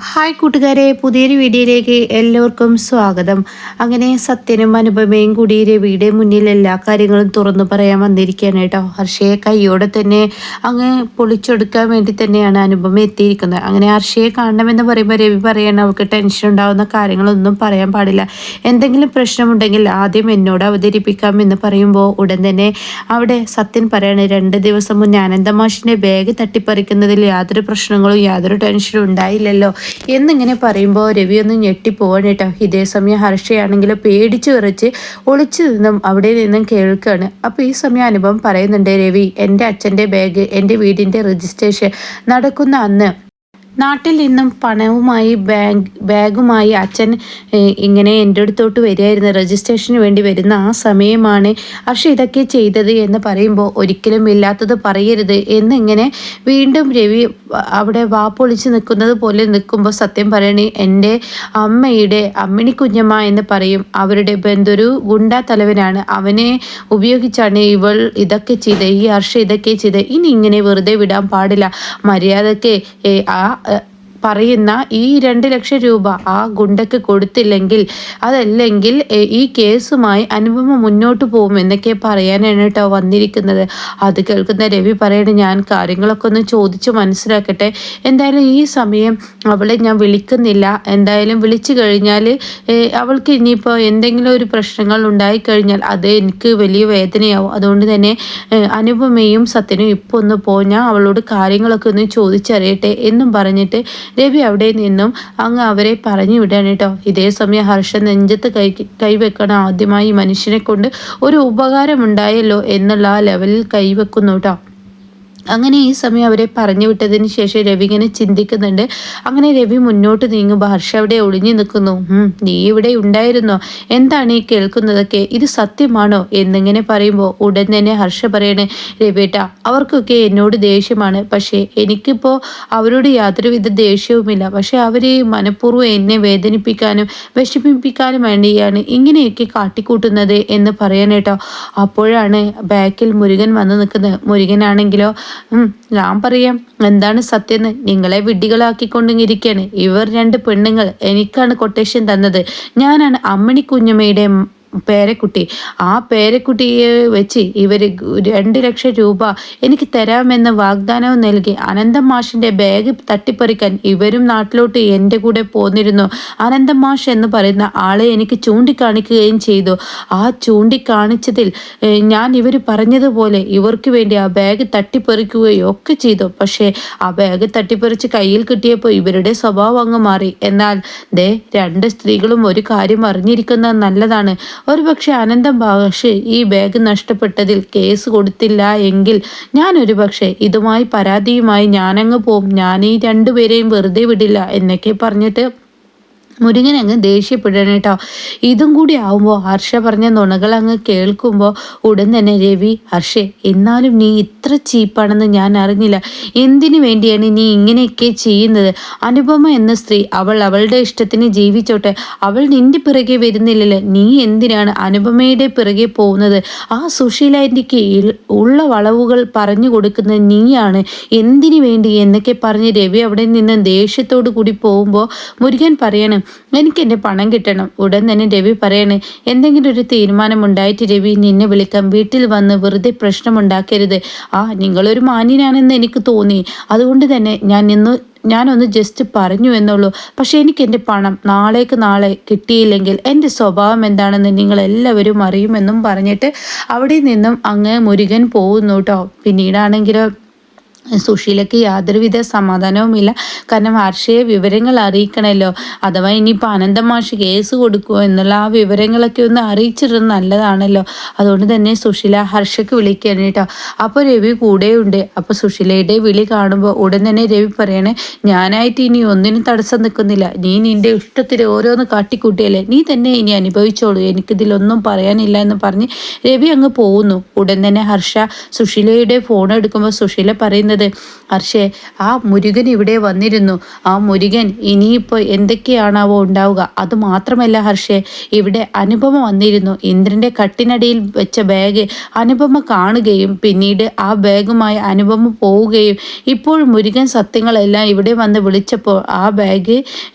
Hi കൂട്ടുകാരെ, പുതിയൊരു വീഡിയോയിലേക്ക് എല്ലാവർക്കും സ്വാഗതം. അങ്ങനെ സത്യനും അനുപമയും കൂടി രവിയുടെ മുന്നിൽ എല്ലാ കാര്യങ്ങളും തുറന്നു പറയാൻ വന്നിരിക്കുകയാണ് കേട്ടോ. ഹർഷയെ കൈയോടെ തന്നെ അങ്ങ് പൊളിച്ചെടുക്കാൻ വേണ്ടി തന്നെയാണ് അനുപമ എത്തിയിരിക്കുന്നത്. അങ്ങനെ ഹർഷയെ കാണണമെന്ന് പറയുമ്പോൾ രവി പറയണം അവൾക്ക് ടെൻഷൻ ഉണ്ടാകുന്ന കാര്യങ്ങളൊന്നും പറയാൻ പാടില്ല, എന്തെങ്കിലും പ്രശ്നമുണ്ടെങ്കിൽ ആദ്യം എന്നോട് അവതരിപ്പിക്കാം എന്ന് പറയുമ്പോൾ ഉടൻ തന്നെ അവിടെ സത്യൻ പറയാണ് 2 ദിവസം മുന്നേ അനന്തമാഷിൻ്റെ ബാഗ് തട്ടിപ്പറിക്കുന്നതിൽ യാതൊരു പ്രശ്നങ്ങളും യാതൊരു ടെൻഷനും ഉണ്ടായില്ലല്ലോ എന്നിങ്ങനെ പറയുമ്പോൾ രവി ഒന്ന് ഞെട്ടിപ്പോവാണ് കേട്ടോ. ഇതേ സമയം ഹർഷയാണെങ്കിൽ പേടിച്ചു വിറച്ച് ഒളിച്ചു നിന്നും അവിടെ നിന്നും കേൾക്കുകയാണ്. അപ്പോൾ ഈ സമയം അനുഭവം പറയുന്നുണ്ട്, രവി എൻ്റെ അച്ഛൻ്റെ ബാഗ് എൻ്റെ വീടിൻ്റെ രജിസ്ട്രേഷൻ നടക്കുന്ന അന്ന് നാട്ടിൽ നിന്നും പണവുമായി ബാഗുമായി അച്ഛൻ ഇങ്ങനെ എൻ്റെ അടുത്തോട്ട് വരികയായിരുന്നു, രജിസ്ട്രേഷന് വേണ്ടി വരുന്ന ആ സമയമാണ് ഹർഷ ഇതൊക്കെ ചെയ്തത് എന്ന് പറയുമ്പോൾ ഒരിക്കലും ഇല്ലാത്തത് പറയരുത് എന്നിങ്ങനെ വീണ്ടും രവി അവിടെ വാപ്പൊളിച്ച് നിൽക്കുന്നത് പോലെ നിൽക്കുമ്പോൾ സത്യം പറയണേ, എൻ്റെ അമ്മയുടെ അമ്മിണി കുഞ്ഞമ്മ എന്ന് പറയും, അവരുടെ ബന്ധുരു ഗുണ്ടാ തലവനാണ്, അവനെ ഉപയോഗിച്ചാണ് ഇവൾ ഇതൊക്കെ ചെയ്ത്, ഈ ഹർഷ ഇതൊക്കെ ചെയ്ത്, ഇനി ഇങ്ങനെ വെറുതെ വിടാൻ പാടില്ല, മര്യാദക്ക് ആ പറയുന്ന ഈ 2 ലക്ഷം രൂപ ആ ഗുണ്ടയ്ക്ക് കൊടുത്തില്ലെങ്കിൽ അതല്ലെങ്കിൽ ഈ കേസുമായി അനുപമ മുന്നോട്ട് പോകും എന്നൊക്കെ പറയാനാണ് കേട്ടോ വന്നിരിക്കുന്നത്. അത് കേൾക്കുന്ന രവി പറയണേ, ഞാൻ കാര്യങ്ങളൊക്കെ ഒന്ന് ചോദിച്ച് മനസ്സിലാക്കട്ടെ, എന്തായാലും ഈ സമയം അവളെ ഞാൻ വിളിക്കുന്നില്ല, എന്തായാലും വിളിച്ചു കഴിഞ്ഞാൽ അവൾക്ക് ഇനിയിപ്പോൾ എന്തെങ്കിലും ഒരു പ്രശ്നങ്ങൾ ഉണ്ടായിക്കഴിഞ്ഞാൽ അത് എനിക്ക് വലിയ വേദനയാവും, അതുകൊണ്ട് തന്നെ അനുപമയും സത്യനും ഇപ്പോൾ ഒന്ന് ഞാൻ അവളോട് കാര്യങ്ങളൊക്കെ ഒന്ന് ചോദിച്ചറിയട്ടെ എന്നും പറഞ്ഞിട്ട് രവി അവിടെ നിന്നും അങ്ങ് അവരെ പറഞ്ഞു വിടാൻ കേട്ടോ. ഇതേ സമയം ഹർഷ നെഞ്ചത്ത് കൈവെക്കണം, ആദ്യമായി മനുഷ്യനെ കൊണ്ട് ഒരു ഉപകാരമുണ്ടായല്ലോ എന്നുള്ള ആ ലെവലിൽ കൈവെക്കുന്നു കേട്ടോ. അങ്ങനെ ഈ സമയം അവരെ പറഞ്ഞു വിട്ടതിന് ശേഷം രവി ഇങ്ങനെ ചിന്തിക്കുന്നുണ്ട്. അങ്ങനെ രവി മുന്നോട്ട് നീങ്ങുമ്പോൾ ഹർഷ അവിടെ ഒളിഞ്ഞു നിൽക്കുന്നു. നീ ഇവിടെ ഉണ്ടായിരുന്നോ, എന്താണ് ഈ കേൾക്കുന്നതൊക്കെ, ഇത് സത്യമാണോ എന്നിങ്ങനെ പറയുമ്പോൾ ഉടൻ തന്നെ ഹർഷ പറയണേ, രവിയേട്ട അവർക്കൊക്കെ എന്നോട് ദേഷ്യമാണ്, പക്ഷേ എനിക്കിപ്പോൾ അവരോട് യാതൊരുവിധ ദേഷ്യവുമില്ല, പക്ഷെ അവർ മനഃപൂർവ്വം എന്നെ വേദനിപ്പിക്കാനും വിഷമിപ്പിക്കാനും വേണ്ടിയാണ് ഇങ്ങനെയൊക്കെ കാട്ടിക്കൂട്ടുന്നത് എന്ന് പറയാനേട്ടോ. അപ്പോഴാണ് ബാക്കിൽ മുരുകൻ വന്ന് നിൽക്കുന്നത്. മുരുകനാണെങ്കിലോ ഞാൻ പറയാം എന്താണ് സത്യം, നിങ്ങളെ വിഡ്ഢികളാക്കിക്കൊണ്ടിരിക്കുകയാണ്, ഇവർ 2 പെണ്ണുങ്ങൾ എനിക്കാണ് കൊട്ടേഷൻ തന്നത്, ഞാനാണ് അമ്മിണി കുഞ്ഞമ്മയുടെ പേരക്കുട്ടി, ആ പേരക്കുട്ടിയെ വെച്ച് ഇവർ 2 ലക്ഷം രൂപ എനിക്ക് തരാമെന്ന് വാഗ്ദാനവും നൽകി അനന്തം മാഷിൻ്റെ ബാഗ് തട്ടിപ്പറിക്കാൻ ഇവരും നാട്ടിലോട്ട് എൻ്റെ കൂടെ പോന്നിരുന്നു. അനന്തം മാഷ് എന്ന് പറയുന്ന ആളെ എനിക്ക് ചൂണ്ടിക്കാണിക്കുകയും ചെയ്തു. ആ ചൂണ്ടിക്കാണിച്ചതിൽ ഞാൻ ഇവർ പറഞ്ഞതുപോലെ ഇവർക്ക് വേണ്ടി ആ ബാഗ് തട്ടിപ്പറിക്കുകയും ഒക്കെ ചെയ്തു. പക്ഷേ ആ ബാഗ് തട്ടിപ്പറിച്ച് കയ്യിൽ കിട്ടിയപ്പോൾ ഇവരുടെ സ്വഭാവം അങ്ങ് മാറി. എന്നാൽ 2 സ്ത്രീകളും ഒരു കാര്യം അറിഞ്ഞിരിക്കുന്നത് നല്ലതാണ്, ഒരുപക്ഷെ അനന്തം ഭാഷ ഈ ബാഗ് നഷ്ടപ്പെട്ടതിൽ കേസ് കൊടുത്തില്ല എങ്കിൽ ഞാൻ ഒരുപക്ഷെ ഇതുമായി പരാതിയുമായി ഞാനങ്ങ് പോവും, ഞാൻ ഈ 2 പേരെയും വെറുതെ വിടില്ല എന്നൊക്കെ പറഞ്ഞിട്ട് മുരുകൻ അങ്ങ് ദേഷ്യപ്പെടണം കേട്ടോ. ഇതും കൂടി ആവുമ്പോൾ ഹർഷ പറഞ്ഞ നുണകൾ അങ്ങ് കേൾക്കുമ്പോൾ ഉടൻ തന്നെ രവി, ഹർഷേ എന്നാലും നീ ഇത്ര ചീപ്പാണെന്ന് ഞാൻ അറിഞ്ഞില്ല, എന്തിനു വേണ്ടിയാണ് നീ ഇങ്ങനെയൊക്കെ ചെയ്യുന്നത്, അനുപമ എന്ന സ്ത്രീ അവൾ അവളുടെ ഇഷ്ടത്തിന് ജീവിച്ചോട്ടെ, അവൾ നിന്റെ പിറകെ വരുന്നില്ലല്ലോ, നീ എന്തിനാണ് അനുപമയുടെ പിറകെ പോകുന്നത്, ആ സുശീലാൻ്റിക്ക് ഉള്ള വളവുകൾ പറഞ്ഞു കൊടുക്കുന്നത് നീയാണ്, എന്തിനു വേണ്ടി എന്നൊക്കെ പറഞ്ഞ് രവി അവിടെ നിന്ന് ദേഷ്യത്തോടു കൂടി പോകുമ്പോൾ മുരുകൻ പറയണം, എനിക്ക് എൻ്റെ പണം കിട്ടണം. ഉടൻ തന്നെ രവി പറയണേ, എന്തെങ്കിലും ഒരു തീരുമാനമുണ്ടായിട്ട് രവി നിന്നെ വിളിക്കാം, വീട്ടിൽ വന്ന് വെറുതെ പ്രശ്നമുണ്ടാക്കരുത്, നിങ്ങളൊരു മാന്യനാണെന്ന് എനിക്ക് തോന്നി, അതുകൊണ്ട് തന്നെ ഞാനൊന്ന് ജസ്റ്റ് പറഞ്ഞു എന്നുള്ളൂ, പക്ഷെ എനിക്ക് എൻ്റെ പണം നാളെ കിട്ടിയില്ലെങ്കിൽ എൻ്റെ സ്വഭാവം എന്താണെന്ന് നിങ്ങളെല്ലാവരും അറിയുമെന്നും പറഞ്ഞിട്ട് അവിടെ നിന്നും അങ്ങ് മുരുകൻ പോകുന്നു കേട്ടോ. പിന്നീടാണെങ്കിലോ സുശീലയ്ക്ക് യാതൊരുവിധ സമാധാനവുമില്ല, കാരണം ഹർഷയെ വിവരങ്ങൾ അറിയിക്കണമല്ലോ, അഥവാ ഇനിയിപ്പോൾ അനന്തം മാഷ് കേസ് കൊടുക്കുമോ എന്നുള്ള ആ വിവരങ്ങളൊക്കെ ഒന്ന് അറിയിച്ചിരുന്നത് നല്ലതാണല്ലോ. അതുകൊണ്ട് തന്നെ സുശീല ഹർഷയ്ക്ക് വിളിക്കുകയാണ് കേട്ടോ. അപ്പോൾ രവി കൂടെയുണ്ട്. അപ്പോൾ സുശീലയുടെ വിളി കാണുമ്പോൾ ഉടൻ തന്നെ രവി പറയണേ, ഞാനായിട്ട് ഇനി ഒന്നിനും തടസ്സം നിൽക്കുന്നില്ല, നീ നിൻ്റെ ഇഷ്ടത്തിൽ ഓരോന്ന് കാട്ടിക്കൂട്ടിയല്ലേ, നീ തന്നെ ഇനി അനുഭവിച്ചോളൂ, എനിക്കിതിലൊന്നും പറയാനില്ല എന്ന് പറഞ്ഞ് രവി അങ്ങ് പോകുന്നു. ഉടൻ തന്നെ ഹർഷ സുശീലയുടെ ഫോൺ എടുക്കുമ്പോൾ സുശീല പറയുന്നത്, പറയുന്നത്. ഹർഷേ, ആ മുരുകൻ ഇവിടെ വന്നിരുന്നു. ആ മുരുകൻ ഇനിയിപ്പോൾ എന്തൊക്കെയാണാവോ ഉണ്ടാവുക. അതുമാത്രമല്ല ഹർഷേ, ഇവിടെ അനുപമ വന്നിരുന്നു. ഇന്ദ്രൻ്റെ കട്ടിനടിയിൽ വെച്ച ബാഗ് അനുപമ കാണുകയും പിന്നീട് ആ ബാഗുമായി അനുപമ പോവുകയും ഇപ്പോൾ മുരുകൻ സത്യങ്ങളെല്ലാം ഇവിടെ വന്ന് വിളിച്ചപ്പോൾ ആ ബാഗ്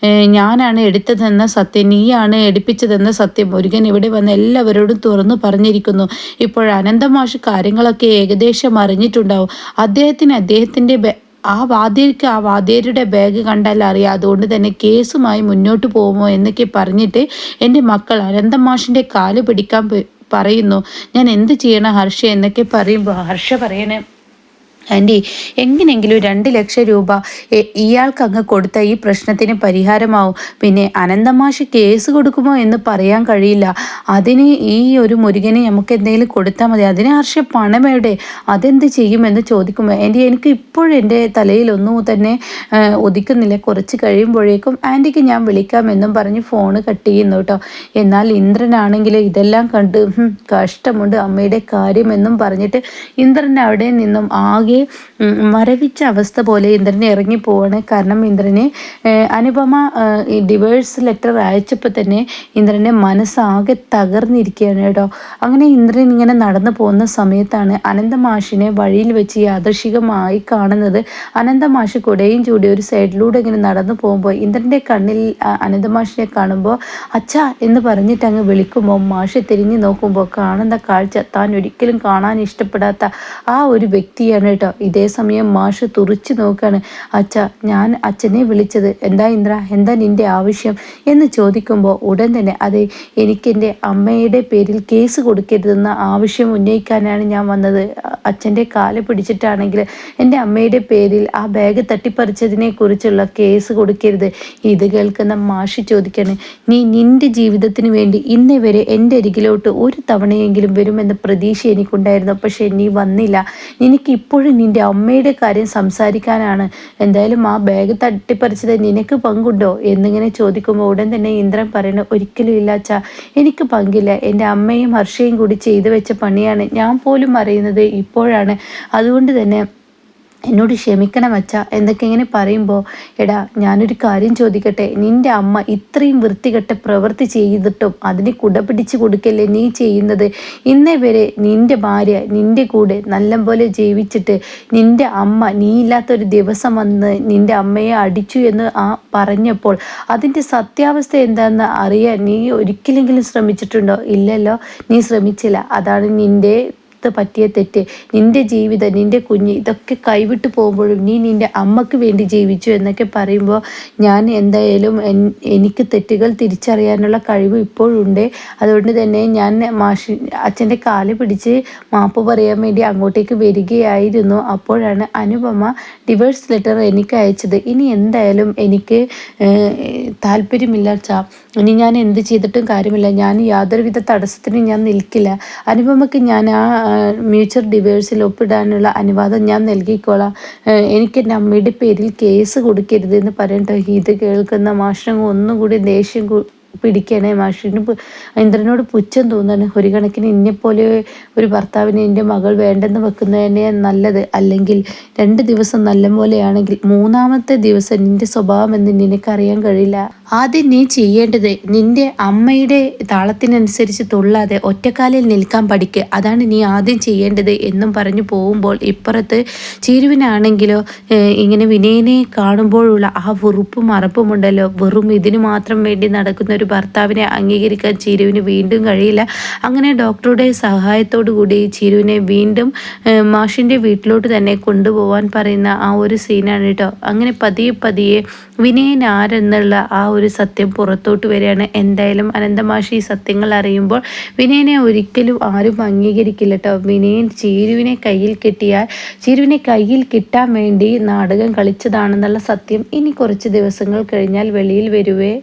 ഞാനാണ് എടുത്തതെന്ന സത്യം, നീയാണ് എടുപ്പിച്ചതെന്ന സത്യം മുരുകൻ ഇവിടെ വന്ന് എല്ലാവരോടും തുറന്നു പറഞ്ഞിരിക്കുന്നു. ഇപ്പോൾ അനന്തമാഷ് കാര്യങ്ങളൊക്കെ ഏകദേശം അറിഞ്ഞിട്ടുണ്ടാവും. അദ്ദേഹത്തിൻ്റെ ആ വാദ്യരുടെ ബാഗ് കണ്ടാൽ അറിയാം. അതുകൊണ്ട് തന്നെ കേസുമായി മുന്നോട്ട് പോകുമോ എന്നൊക്കെ പറഞ്ഞിട്ട് എൻ്റെ മക്കൾ അനന്തമാഷിൻ്റെ കാല് പിടിക്കാൻ പറയുന്നു. ഞാൻ എന്ത് ചെയ്യണം ഹർഷ എന്നൊക്കെ പറയുമ്പോൾ ഹർഷ പറയണേ, ആൻറ്റി, എങ്ങനെയെങ്കിലും 2 ലക്ഷം രൂപ ഇയാൾക്ക് അങ്ങ് കൊടുത്ത ഈ പ്രശ്നത്തിന് പരിഹാരമാവും. പിന്നെ അനന്തമാഷ് കേസ് കൊടുക്കുമോ എന്ന് പറയാൻ കഴിയില്ല. അതിന് ഈ ഒരു മുരുകന് നമുക്ക് എന്തെങ്കിലും കൊടുത്താൽ മതി. അതിന് ഹർഷ പണമെവിടെ, അതെന്ത് ചെയ്യുമെന്ന് ചോദിക്കുമ്പോൾ ആൻറ്റി, എനിക്ക് ഇപ്പോഴും എൻ്റെ തലയിലൊന്നും തന്നെ ഉദിക്കുന്നില്ല. കുറച്ച് കഴിയുമ്പോഴേക്കും ആൻറ്റിക്ക് ഞാൻ വിളിക്കാമെന്നും പറഞ്ഞ് ഫോണ് കട്ട് ചെയ്യുന്നു കേട്ടോ. എന്നാൽ ഇന്ദ്രനാണെങ്കിൽ ഇതെല്ലാം കണ്ട് കഷ്ടമുണ്ട് അമ്മയുടെ കാര്യമെന്നും പറഞ്ഞിട്ട് ഇന്ദ്രൻ അവിടെ നിന്നും ആകെ മരവിച്ച അവസ്ഥ പോലെ ഇന്ദ്രനെ ഇറങ്ങിപ്പോവാണ്. കാരണം ഇന്ദ്രനെ അനുപമ ഡിവേഴ്സ് ലെറ്റർ അയച്ചപ്പോൾ തന്നെ ഇന്ദ്രൻ്റെ മനസ്സാകെ തകർന്നിരിക്കുകയാണ് കേട്ടോ. അങ്ങനെ ഇന്ദ്രൻ ഇങ്ങനെ നടന്നു പോകുന്ന സമയത്താണ് അനന്തമാഷിനെ വഴിയിൽ വെച്ച് യാദൃശികമായി കാണുന്നത്. അനന്തമാഷ് കുടയും ചൂടി ഒരു സൈഡിലൂടെ ഇങ്ങനെ നടന്നു പോകുമ്പോൾ ഇന്ദ്രൻ്റെ കണ്ണിൽ അനന്തമാഷിനെ കാണുമ്പോൾ അച്ഛാ എന്ന് പറഞ്ഞിട്ട് അങ്ങ് വിളിക്കുമ്പോൾ മാഷ് തിരിഞ്ഞു നോക്കുമ്പോൾ കാണുന്ന കാഴ്ച താൻ ഒരിക്കലും കാണാൻ ഇഷ്ടപ്പെടാത്ത ആ ഒരു വ്യക്തിയാണ് കേട്ടോ. ഇതേ സമയം മാഷ് തുറിച്ചു നോക്കാണ്. അച്ഛാ, ഞാൻ അച്ഛനെ വിളിച്ചത് എന്താ ഇന്ദ്ര, എന്താ നിന്റെ ആവശ്യം എന്ന് ചോദിക്കുമ്പോൾ ഉടൻ തന്നെ അതെ, എനിക്കെൻ്റെ അമ്മയുടെ പേരിൽ കേസ് കൊടുക്കരുതെന്ന ആവശ്യം ഉന്നയിക്കാനാണ് ഞാൻ വന്നത്. അച്ഛൻ്റെ കാല് പിടിച്ചിട്ടാണെങ്കിൽ എൻ്റെ അമ്മയുടെ പേരിൽ ആ ബാഗ് തട്ടിപ്പറിച്ചതിനെ കുറിച്ചുള്ള കേസ് കൊടുക്കരുത്. ഇത് കേൾക്കുന്ന മാഷി ചോദിക്കാണ്, നീ നിന്റെ ജീവിതത്തിന് വേണ്ടി ഇന്നേ വരെ എൻ്റെ അരികിലോട്ട് ഒരു തവണയെങ്കിലും വരുമെന്ന പ്രതീക്ഷ എനിക്കുണ്ടായിരുന്നു. പക്ഷേ നീ വന്നില്ല. നിനക്ക് ഇപ്പോഴും നിൻ്റെ അമ്മയുടെ കാര്യം സംസാരിക്കാനാണ്. എന്തായാലും ആ ബാഗ് തട്ടിപ്പറിച്ചത് നിനക്ക് പങ്കുണ്ടോ എന്നിങ്ങനെ ചോദിക്കുമ്പോൾ ഉടൻ തന്നെ ഇന്ദ്രൻ പറയുന്നത്, ഒരിക്കലും ഇല്ല അച്ഛാ, എനിക്ക് പങ്കില്ല. എൻ്റെ അമ്മയും ഹർഷയും കൂടി ചെയ്തു വെച്ച പണിയാണ്. ഞാൻ പോലും അറിയുന്നത് ഇപ്പോഴാണ്. അതുകൊണ്ട് തന്നെ എന്നോട് ക്ഷമിക്കണം അച്ഛ എന്നൊക്കെ ഇങ്ങനെ പറയുമ്പോൾ, എടാ ഞാനൊരു കാര്യം ചോദിക്കട്ടെ, നിൻ്റെ അമ്മ ഇത്രയും വൃത്തികെട്ട പ്രവൃത്തി ചെയ്തിട്ടും അതിനെ കുടപിടിച്ച് കൊടുക്കല്ലേ നീ ചെയ്യുന്നത്? ഇന്നേ വരെ നിൻ്റെ ഭാര്യ നിൻ്റെ കൂടെ നല്ലപോലെ ജീവിച്ചിട്ട് നിൻ്റെ അമ്മ നീ ഇല്ലാത്തൊരു ദിവസം വന്ന് നിൻ്റെ അമ്മയെ അടിച്ചു എന്ന് പറഞ്ഞപ്പോൾ അതിൻ്റെ സത്യാവസ്ഥ എന്താണെന്ന് അറിയാൻ നീ ഒരിക്കലെങ്കിലും ശ്രമിച്ചിട്ടുണ്ടോ? ഇല്ലല്ലോ, നീ ശ്രമിച്ചില്ല. അതാണ് നിൻ്റെ പറ്റിയ തെറ്റ്. നിൻ്റെ ജീവിതം, നിൻ്റെ കുഞ്ഞ് ഇതൊക്കെ കൈവിട്ട് പോകുമ്പോഴും നീ നിൻ്റെ അമ്മക്ക് വേണ്ടി ജീവിച്ചു എന്നൊക്കെ പറയുമ്പോൾ ഞാൻ എന്തായാലും എനിക്ക് തെറ്റുകൾ തിരിച്ചറിയാനുള്ള കഴിവ് ഇപ്പോഴുണ്ട്. അതുകൊണ്ട് തന്നെ ഞാൻ അച്ഛൻ്റെ കാല് പിടിച്ച് മാപ്പ് പറയാൻ വേണ്ടി അങ്ങോട്ടേക്ക് വരികയായിരുന്നു. അപ്പോഴാണ് അനുപമ ഡിവേഴ്സ് ലെറ്റർ എനിക്ക് അയച്ചത്. ഇനി എന്തായാലും എനിക്ക് താല്പര്യമില്ല അച്ഛാ, ഇനി ഞാൻ എന്ത് ചെയ്തിട്ടും കാര്യമില്ല. ഞാൻ യാതൊരുവിധ തടസ്സത്തിനും ഞാൻ നിൽക്കില്ല. അനുപമയ്ക്ക് ഞാൻ ആ മ്യൂച്വൽ ഡിവേഴ്സിൽ ഒപ്പിടാനുള്ള അനുവാദം ഞാൻ നൽകിക്കോളാം. എനിക്ക് എൻ്റെ അമ്മയുടെ പേരിൽ കേസ് കൊടുക്കരുത് എന്ന് പറയട്ടോ. ഇത് കേൾക്കുന്ന മാഷിന് ഒന്നുകൂടി ദേഷ്യം പിടിക്കണേ. മാഷിന് ഇന്ദ്രനോട് പുച്ഛം തോന്നാണ്. ഒരു കണക്കിന് എന്നെപ്പോലെ ഒരു ഭർത്താവിന് എൻ്റെ മകൾ വേണ്ടെന്ന് വെക്കുന്നതന്നെ നല്ലത്. അല്ലെങ്കിൽ 2 ദിവസം നല്ല പോലെയാണെങ്കിൽ 3-ാമത്തെ ദിവസം നിൻ്റെ സ്വഭാവം എന്ന് നിനക്കറിയാൻ കഴിയില്ല. ആദ്യം നീ ചെയ്യേണ്ടത് നിൻ്റെ അമ്മയുടെ താളത്തിനനുസരിച്ച് തുള്ളാതെ ഒറ്റക്കാലിൽ നിൽക്കാൻ പഠിക്കുക. അതാണ് നീ ആദ്യം ചെയ്യേണ്ടത് എന്നും പറഞ്ഞു പോകുമ്പോൾ ഇപ്പുറത്ത് ചീരുവിനാണെങ്കിലോ ഇങ്ങനെ വിനയനെ കാണുമ്പോഴുള്ള ആ വെറുപ്പും അറപ്പുമുണ്ടല്ലോ, വെറും ഇതിന് മാത്രം വേണ്ടി നടക്കുന്ന ഒരു ഭർത്താവിനെ അംഗീകരിക്കാൻ ചീരുവിന് വീണ്ടും കഴിയില്ല. അങ്ങനെ ഡോക്ടറുടെ സഹായത്തോടു കൂടി ചീരുവിനെ വീണ്ടും മാഷിൻ്റെ വീട്ടിലോട്ട് തന്നെ കൊണ്ടുപോകാൻ പറയുന്ന ആ ഒരു സീനാണ് കേട്ടോ. അങ്ങനെ പതിയെ വിനയൻ ആരെന്നുള്ള ആ ഒരു സത്യം പുറത്തോട്ട് വരികയാണ്. എന്തായാലും അനന്തമാഷി ഈ സത്യങ്ങൾ അറിയുമ്പോൾ വിനയനെ ഒരിക്കലും ആരും അംഗീകരിക്കില്ല കേട്ടോ. വിനയൻ ചീരുവിനെ കയ്യിൽ കിട്ടാൻ വേണ്ടി നാടകം കളിച്ചതാണെന്നുള്ള സത്യം ഇനി കുറച്ച് ദിവസങ്ങൾ കഴിഞ്ഞാൽ വെളിയിൽ വരുവേ.